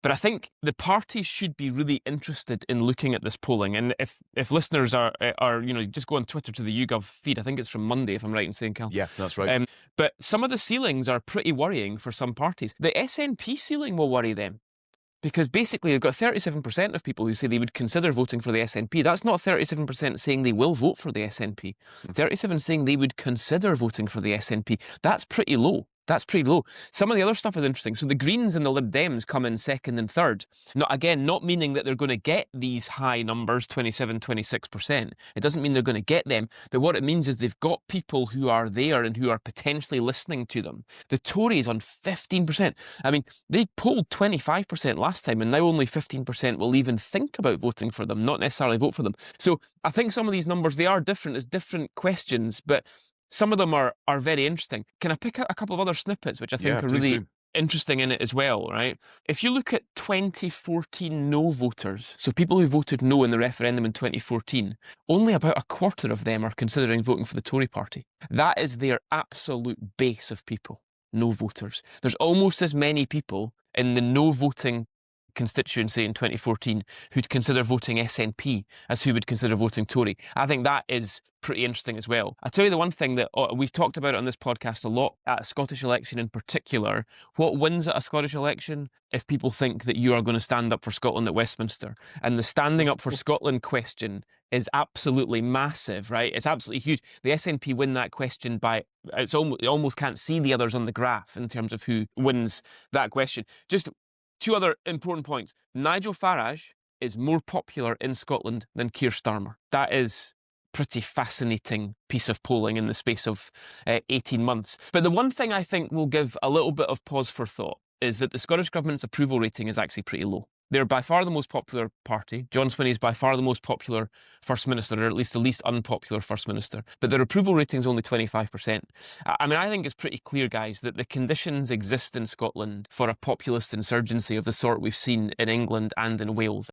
But I think the parties should be really interested in looking at this polling. And if listeners are just go on Twitter to the YouGov feed. I think it's from Monday, if I'm right in saying, Cal. Yeah, that's right. But some of the ceilings are pretty worrying for some parties. The SNP ceiling will worry them. Because basically, they've got 37% of people who say they would consider voting for the SNP. That's not 37% saying they will vote for the SNP. 37% saying they would consider voting for the SNP. That's pretty low. That's pretty low. Some of the other stuff is interesting. So the Greens and the Lib Dems come in second and third. Not meaning that they're going to get these high numbers, 27, 26%. It doesn't mean they're going to get them. But what it means is they've got people who are there and who are potentially listening to them. The Tories on 15%. I mean, they polled 25% last time, and now only 15% will even think about voting for them, not necessarily vote for them. So I think some of these numbers, they are different. It's different questions, but some of them are very interesting. Can I pick out a couple of other snippets which I think are really interesting in it as well, right? If you look at 2014 no voters, so people who voted no in the referendum in 2014, only about a quarter of them are considering voting for the Tory party. That is their absolute base of people, no voters. There's almost as many people in the no voting constituency in 2014 who'd consider voting SNP as who would consider voting Tory. I think that is pretty interesting as well. I'll tell you the one thing that we've talked about on this podcast a lot, at a Scottish election in particular. What wins at a Scottish election? If people think that you are going to stand up for Scotland at Westminster. And the standing up for Scotland question is absolutely massive, right? It's absolutely huge. The SNP win that question by, you almost can't see the others on the graph in terms of who wins that question. Just two other important points. Nigel Farage is more popular in Scotland than Keir Starmer. That is pretty fascinating piece of polling in the space of 18 months. But the one thing I think will give a little bit of pause for thought is that the Scottish Government's approval rating is actually pretty low. They're by far the most popular party. John Swinney is by far the most popular First Minister, or at least the least unpopular First Minister. But their approval rating is only 25%. I mean, I think it's pretty clear, guys, that the conditions exist in Scotland for a populist insurgency of the sort we've seen in England and in Wales.